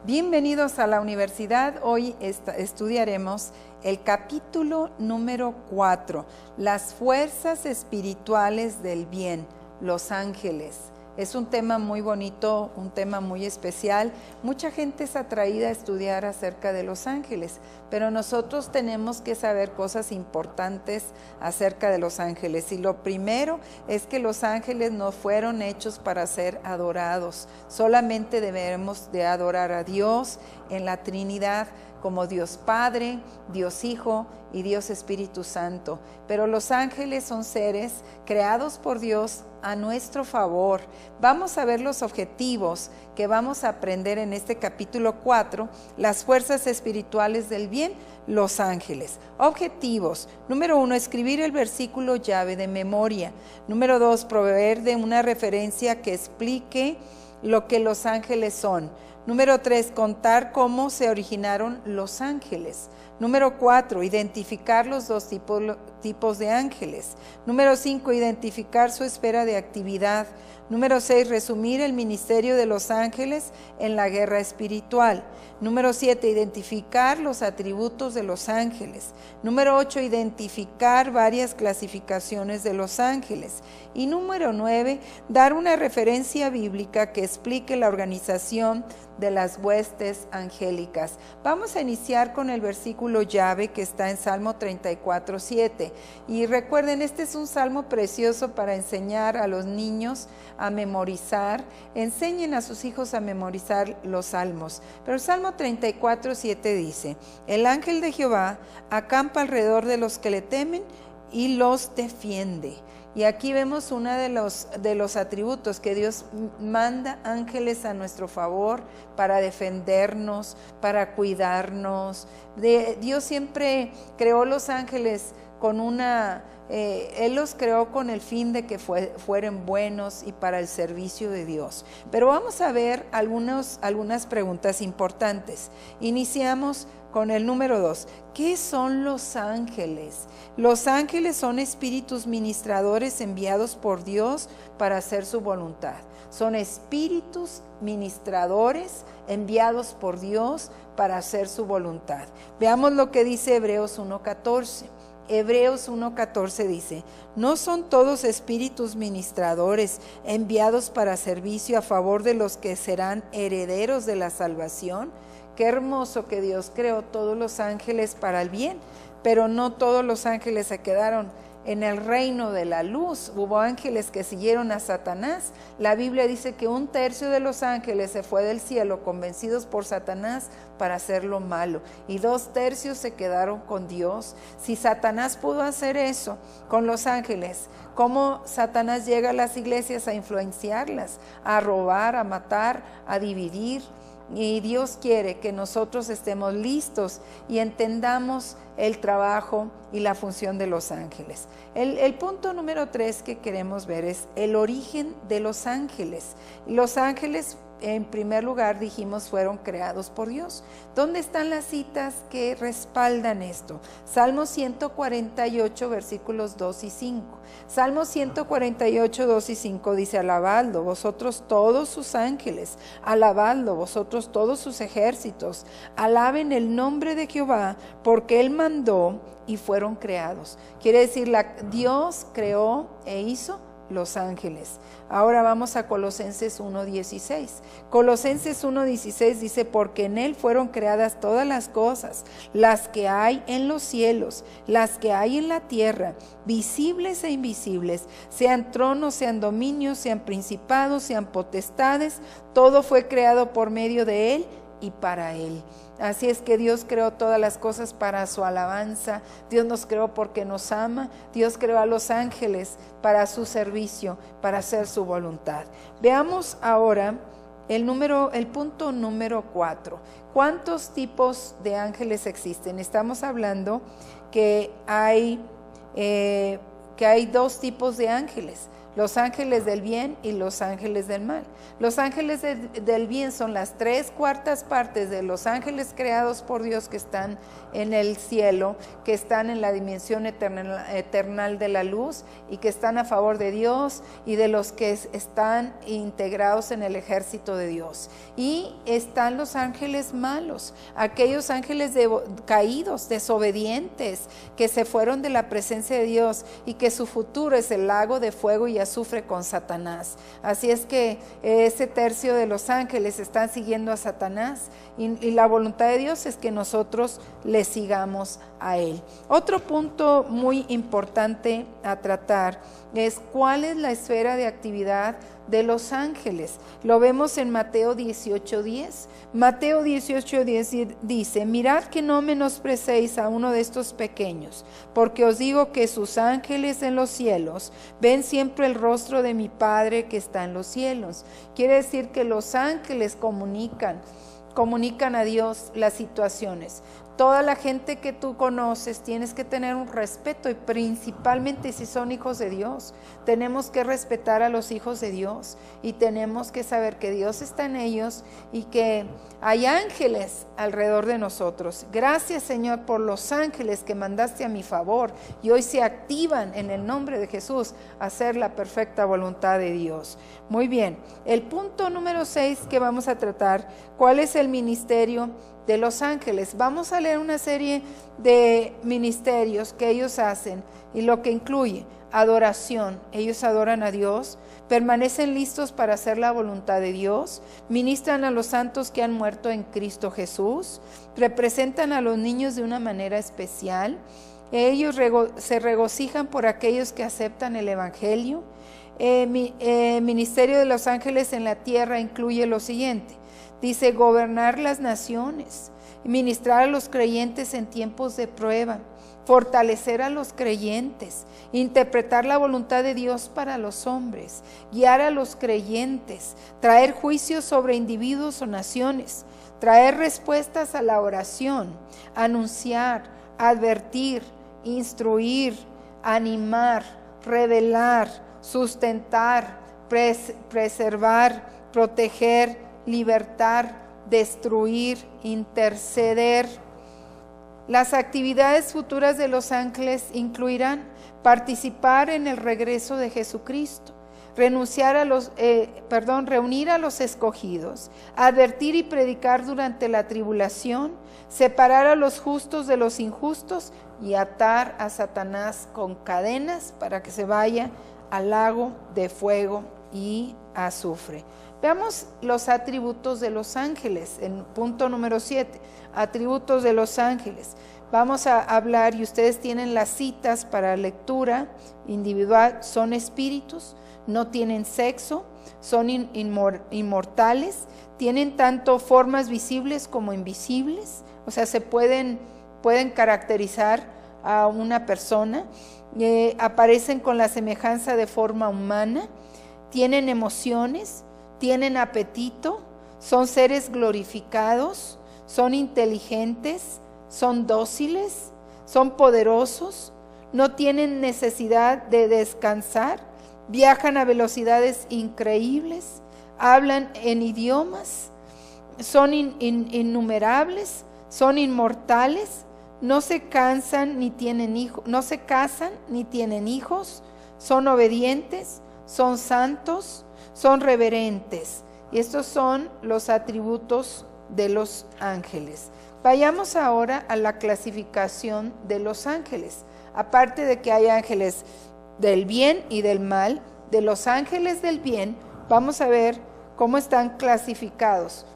Bienvenidos a la universidad. Hoy estudiaremos el capítulo número 4, las fuerzas espirituales del bien, los ángeles. Es un tema muy bonito, un tema muy especial. Mucha gente es atraída a estudiar acerca de los ángeles, pero nosotros tenemos que saber cosas importantes acerca de los ángeles. Y lo primero es que los ángeles no fueron hechos para ser adorados. Solamente debemos de adorar a Dios en la Trinidad, como Dios Padre, Dios Hijo y Dios Espíritu Santo. Pero los ángeles son seres creados por Dios a nuestro favor. Vamos a ver los objetivos que vamos a aprender en este capítulo 4, las fuerzas espirituales del bien, los ángeles. Objetivos: número 1, escribir el versículo llave de memoria. Número 2, proveer de una referencia que explique lo que los ángeles son. Número 3, contar cómo se originaron los ángeles. Número 4, identificar los dos tipos de ángeles. Número 5, identificar su esfera de actividad. Número 6, resumir el ministerio de los ángeles en la guerra espiritual. Número 7, identificar los atributos de los ángeles. Número 8, identificar varias clasificaciones de los ángeles. Y número 9, dar una referencia bíblica que explique la organización de las huestes angélicas. Vamos a iniciar con el versículo llave que está en Salmo 34:7. Y recuerden, este es un salmo precioso para enseñar a los niños a memorizar. Enseñen a sus hijos a memorizar los salmos. Pero el Salmo 34:7 dice: el ángel de Jehová acampa alrededor de los que le temen y los defiende. Y aquí vemos uno de los atributos, que Dios manda ángeles a nuestro favor para defendernos, para cuidarnos. Dios siempre creó los ángeles con Él los creó con el fin de que fueran buenos y para el servicio de Dios. Pero vamos a ver algunas preguntas importantes. Iniciamos con el número 2. ¿Qué son los ángeles? Los ángeles son espíritus ministradores enviados por Dios para hacer su voluntad. Son espíritus ministradores enviados por Dios para hacer su voluntad. Veamos lo que dice Hebreos 1:14. Hebreos 1:14 dice: ¿no son todos espíritus ministradores enviados para servicio a favor de los que serán herederos de la salvación? Qué hermoso que Dios creó todos los ángeles para el bien, pero no todos los ángeles se quedaron en el reino de la luz. Hubo ángeles que siguieron a Satanás. La Biblia dice que 1/3 de los ángeles se fue del cielo convencidos por Satanás para hacer lo malo, y 2/3 se quedaron con Dios. Si Satanás pudo hacer eso con los ángeles, ¿cómo Satanás llega a las iglesias a influenciarlas, a robar, a matar, a dividir? Y Dios quiere que nosotros estemos listos y entendamos el trabajo y la función de los ángeles. El punto número 3 que queremos ver es el origen de los ángeles. Los ángeles, en primer lugar, dijimos, fueron creados por Dios. ¿Dónde están las citas que respaldan esto? Salmo 148, versículos 2 y 5. Salmo 148, 2 y 5 dice: alabadlo vosotros todos sus ángeles, alabadlo vosotros todos sus ejércitos, alaben el nombre de Jehová, porque Él mandó y fueron creados. Quiere decir, Dios creó e hizo los ángeles. Ahora vamos a Colosenses 1:16. Colosenses 1:16 dice: porque en Él fueron creadas todas las cosas, las que hay en los cielos, las que hay en la tierra, visibles e invisibles, sean tronos, sean dominios, sean principados, sean potestades, todo fue creado por medio de Él y para Él. Así es que Dios creó todas las cosas para su alabanza. Dios nos creó porque nos ama. Dios creó a los ángeles para su servicio, para hacer su voluntad. Veamos ahora el punto número 4. ¿Cuántos tipos de ángeles existen? Estamos hablando que hay 2 tipos de ángeles: los ángeles del bien y los ángeles del mal. Los ángeles del bien son las 3/4 partes de los ángeles creados por Dios que están en el cielo, que están en la dimensión eternal de la luz y que están a favor de Dios y de los que están integrados en el ejército de Dios. Y están los ángeles malos, aquellos ángeles caídos, desobedientes, que se fueron de la presencia de Dios y que su futuro es el lago de fuego y azufre con Satanás. Así es que ese tercio de los ángeles están siguiendo a Satanás y la voluntad de Dios es que nosotros le sigamos a él. Otro punto muy importante a tratar es cuál es la esfera de actividad de los ángeles. Lo vemos en Mateo 18:10. Mateo 18:10 dice: mirad que no menosprecéis a uno de estos pequeños, porque os digo que sus ángeles en los cielos ven siempre el rostro de mi Padre que está en los cielos. Quiere decir que los ángeles comunican a Dios las situaciones. Toda la gente que tú conoces tienes que tener un respeto, y principalmente si son hijos de Dios, tenemos que respetar a los hijos de Dios y tenemos que saber que Dios está en ellos y que hay ángeles alrededor de nosotros. Gracias, Señor, por los ángeles que mandaste a mi favor y hoy se activan en el nombre de Jesús a hacer la perfecta voluntad de Dios. Muy bien, el punto número 6 que vamos a tratar, ¿cuál es el ministerio de los ángeles? Vamos a leer una serie de ministerios que ellos hacen y lo que incluye adoración. Ellos adoran a Dios, permanecen listos para hacer la voluntad de Dios, ministran a los santos que han muerto en Cristo Jesús, representan a los niños de una manera especial. Ellos se regocijan por aquellos que aceptan el Evangelio. Ministerio de los ángeles en la tierra incluye lo siguiente. Dice: gobernar las naciones, ministrar a los creyentes en tiempos de prueba, fortalecer a los creyentes, interpretar la voluntad de Dios para los hombres, guiar a los creyentes, traer juicios sobre individuos o naciones, traer respuestas a la oración, anunciar, advertir, instruir, animar, revelar, sustentar, preservar, proteger, libertar, destruir, interceder. Las actividades futuras de los ángeles incluirán participar en el regreso de Jesucristo, reunir a los escogidos, advertir y predicar durante la tribulación, separar a los justos de los injustos y atar a Satanás con cadenas para que se vaya al lago de fuego y azufre. Veamos los atributos de los ángeles, en punto número 7, atributos de los ángeles. Vamos a hablar, y ustedes tienen las citas para lectura individual. Son espíritus, no tienen sexo, son inmortales, tienen tanto formas visibles como invisibles, o sea, se pueden caracterizar a una persona, aparecen con la semejanza de forma humana, tienen emociones, tienen apetito, son seres glorificados, son inteligentes, son dóciles, son poderosos, no tienen necesidad de descansar, viajan a velocidades increíbles, hablan en idiomas, son innumerables, son inmortales, no se casan ni tienen hijos, son obedientes, son santos, son reverentes. Y estos son los atributos de los ángeles. Vayamos ahora a la clasificación de los ángeles. Aparte de que hay ángeles del bien y del mal, de los ángeles del bien, vamos a ver cómo están clasificados.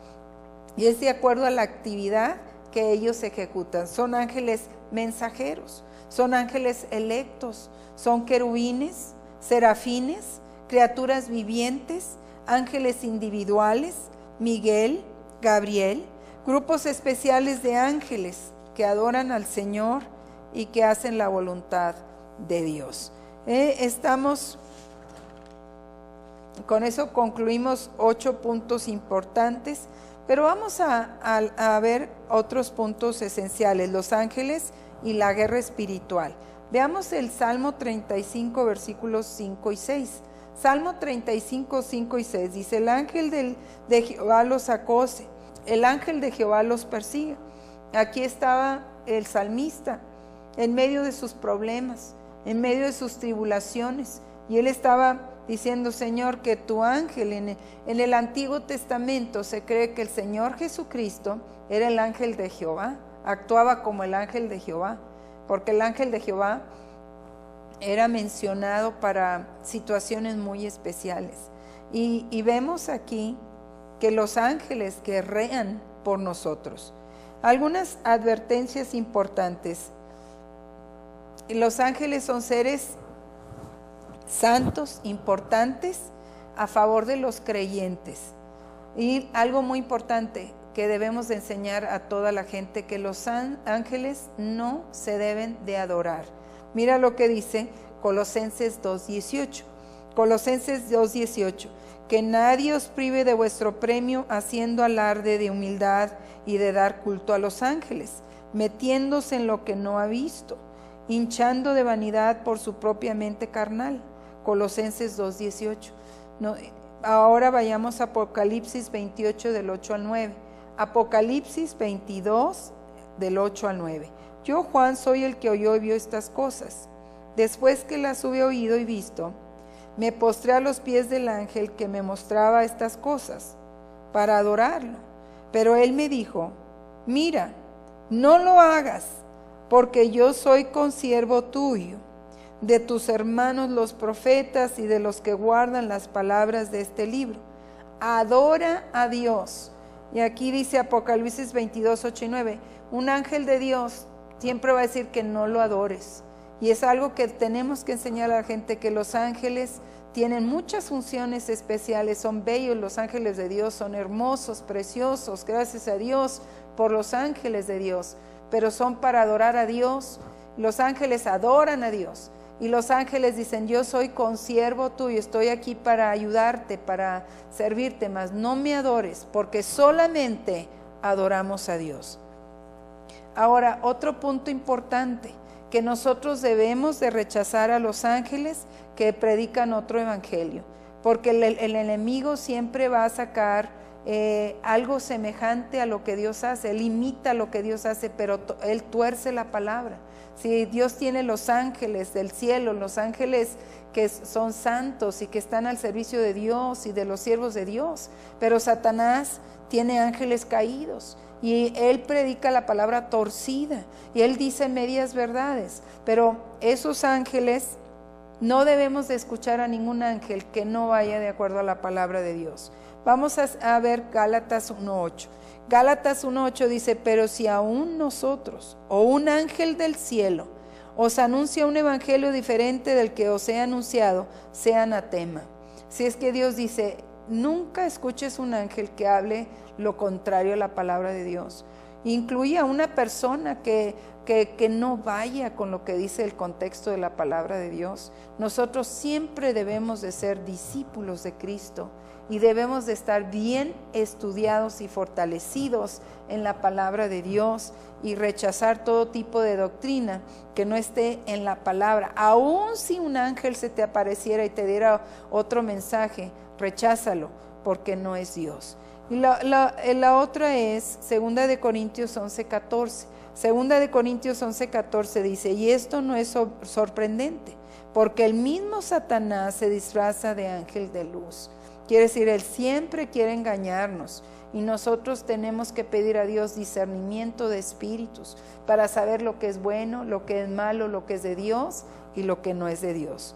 Y es de acuerdo a la actividad que ellos ejecutan. Son ángeles mensajeros, son ángeles electos, son querubines, serafines, criaturas vivientes, ángeles individuales, Miguel, Gabriel, grupos especiales de ángeles que adoran al Señor y que hacen la voluntad de Dios. Con eso concluimos 8 puntos importantes, pero vamos a ver otros puntos esenciales, los ángeles y la guerra espiritual. Veamos el Salmo 35, versículos 5 y 6. Salmo 35, 5 y 6 dice, el ángel de Jehová los acose, el ángel de Jehová los persigue. Aquí estaba el salmista en medio de sus problemas, en medio de sus tribulaciones, y él estaba diciendo, Señor, que tu ángel, en el Antiguo Testamento se cree que el Señor Jesucristo era el ángel de Jehová, actuaba como el ángel de Jehová, porque el ángel de Jehová era mencionado para situaciones muy especiales. Y vemos aquí que los ángeles guerrean por nosotros. Algunas advertencias importantes. Los ángeles son seres santos, importantes, a favor de los creyentes. Y algo muy importante que debemos de enseñar a toda la gente, que los ángeles no se deben de adorar. Mira lo que dice Colosenses 2:18. Colosenses 2:18. Que nadie os prive de vuestro premio, haciendo alarde de humildad y de dar culto a los ángeles, metiéndose en lo que no ha visto, hinchando de vanidad por su propia mente carnal. Colosenses 2:18. No, ahora vayamos a Apocalipsis 28 del 8 al 9. Apocalipsis 22 del 8 al 9. Yo, Juan, soy el que oyó y vio estas cosas. Después que las hube oído y visto, me postré a los pies del ángel que me mostraba estas cosas, para adorarlo. Pero él me dijo, mira, no lo hagas, porque yo soy consiervo tuyo, de tus hermanos los profetas y de los que guardan las palabras de este libro. Adora a Dios. Y aquí dice Apocalipsis 22, 8 y 9, un ángel de Dios siempre va a decir que no lo adores. Y es algo que tenemos que enseñar a la gente, que los ángeles tienen muchas funciones especiales, son bellos, los ángeles de Dios son hermosos, preciosos, gracias a Dios por los ángeles de Dios, pero son para adorar a Dios. Los ángeles adoran a Dios y los ángeles dicen, yo soy consiervo tuyo, estoy aquí para ayudarte, para servirte, mas no me adores, porque solamente adoramos a Dios. Ahora, otro punto importante, que nosotros debemos de rechazar a los ángeles que predican otro evangelio, porque el enemigo siempre va a sacar algo semejante a lo que Dios hace, él imita lo que Dios hace, pero él tuerce la palabra. Si Dios tiene los ángeles del cielo, los ángeles que son santos y que están al servicio de Dios y de los siervos de Dios, pero Satanás tiene ángeles caídos. Y él predica la palabra torcida y él dice medias verdades, pero esos ángeles, no debemos de escuchar a ningún ángel que no vaya de acuerdo a la palabra de Dios. Vamos a ver Gálatas 1:8. Gálatas 1:8 dice, pero si aún nosotros o un ángel del cielo os anuncia un evangelio diferente del que os he anunciado, sea anatema. Si es que Dios dice, nunca escuches un ángel que hable lo contrario a la palabra de Dios. Incluye a una persona que no vaya con lo que dice el contexto de la palabra de Dios. Nosotros siempre debemos de ser discípulos de Cristo y debemos de estar bien estudiados y fortalecidos en la palabra de Dios y rechazar todo tipo de doctrina que no esté en la palabra. Aun si un ángel se te apareciera y te diera otro mensaje, recházalo, porque no es Dios. Y la otra es 2 de Corintios 11:14. 2 de Corintios 11:14 dice, y esto no es sorprendente, porque el mismo Satanás se disfraza de ángel de luz. Quiere decir, él siempre quiere engañarnos y nosotros tenemos que pedir a Dios discernimiento de espíritus para saber lo que es bueno, lo que es malo, lo que es de Dios y lo que no es de Dios.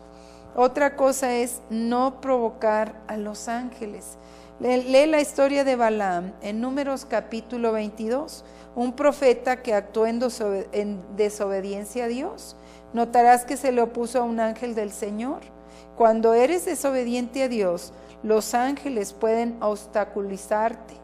Otra cosa es no provocar a los ángeles. Lee la historia de Balaam en Números capítulo 22, un profeta que actuó en desobediencia a Dios. Notarás que se le opuso a un ángel del Señor. Cuando eres desobediente a Dios, los ángeles pueden obstaculizarte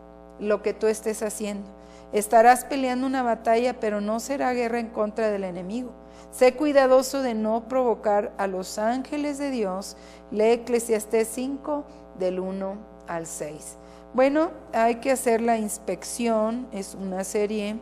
lo que tú estés haciendo. Estarás peleando una batalla, pero no será guerra en contra del enemigo. Sé cuidadoso de no provocar a los ángeles de Dios. Lee Eclesiastés 5 del 1 al 6. Bueno, hay que hacer la inspección, es una serie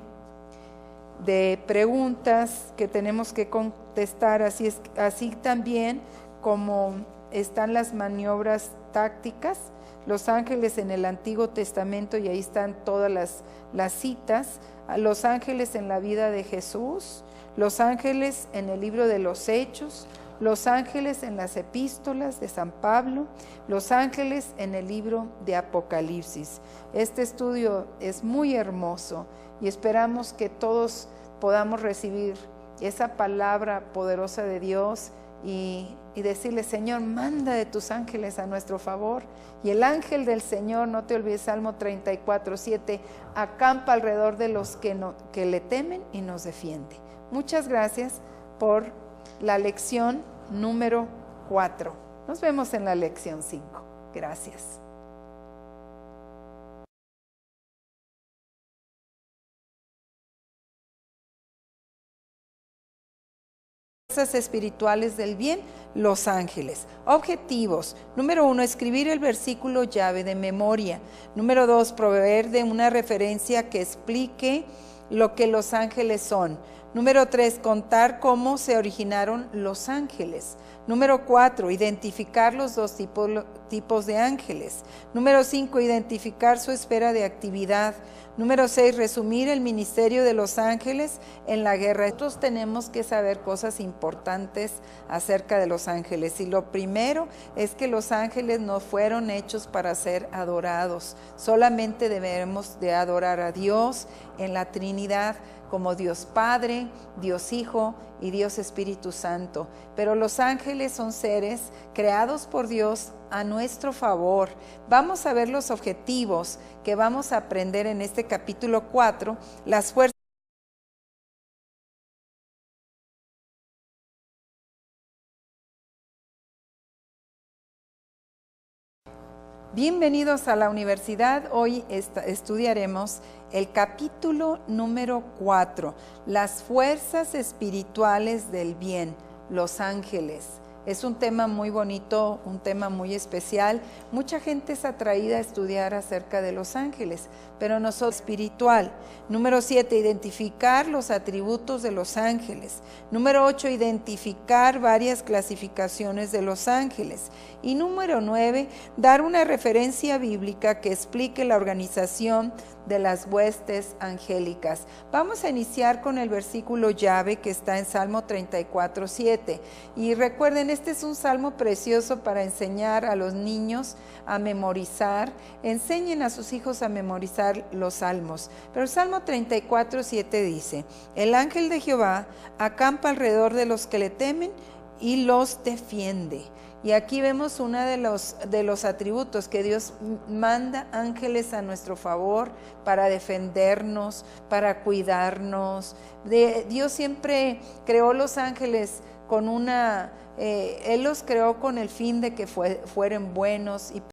de preguntas que tenemos que contestar, así también como están las maniobras tácticas, los ángeles en el Antiguo Testamento, y ahí están todas las citas, los ángeles en la vida de Jesús, los ángeles en el libro de los Hechos, los ángeles en las epístolas de San Pablo, los ángeles en el libro de Apocalipsis. Este estudio es muy hermoso y esperamos que todos podamos recibir esa palabra poderosa de Dios y decirle: Señor, manda de tus ángeles a nuestro favor. Y el ángel del Señor, no te olvides, Salmo 34:7, acampa alrededor de los que le temen y nos defiende. Muchas gracias por la lección número 4. Nos vemos en la lección 5. Gracias. Fuerzas espirituales del bien, los ángeles. Objetivos: número 1, escribir el versículo llave de memoria. Número 2, proveer de una referencia que explique lo que los ángeles son. Número 3, contar cómo se originaron los ángeles. Número 4, identificar los dos tipos de ángeles. Número 5, identificar su esfera de actividad. Número 6, resumir el ministerio de los ángeles en la guerra. Nosotros tenemos que saber cosas importantes acerca de los ángeles. Y lo primero es que los ángeles no fueron hechos para ser adorados. Solamente debemos de adorar a Dios en la Trinidad, como Dios Padre, Dios Hijo y Dios Espíritu Santo. Pero los ángeles son seres creados por Dios a nuestro favor. Vamos a ver los objetivos que vamos a aprender en este capítulo 4, las fuerzas. Bienvenidos a la universidad. Hoy estudiaremos el capítulo número 4, las fuerzas espirituales del bien, los ángeles. Es un tema muy bonito, un tema muy especial. Mucha gente es atraída a estudiar acerca de los ángeles, pero nosotros espiritual. Número 7, identificar los atributos de los ángeles. Número 8, identificar varias clasificaciones de los ángeles. Y número 9, dar una referencia bíblica que explique la organización de las huestes angélicas. Vamos a iniciar con el versículo llave que está en Salmo 34:7. Y recuerden, este es un salmo precioso para enseñar a los niños a memorizar. Enseñen a sus hijos a memorizar los salmos. Pero el Salmo 34:7 dice: el ángel de Jehová acampa alrededor de los que le temen y los defiende. Y aquí vemos uno de los atributos, que Dios manda ángeles a nuestro favor para defendernos, para cuidarnos. Dios siempre creó los ángeles con Él los creó con el fin de que fueran buenos y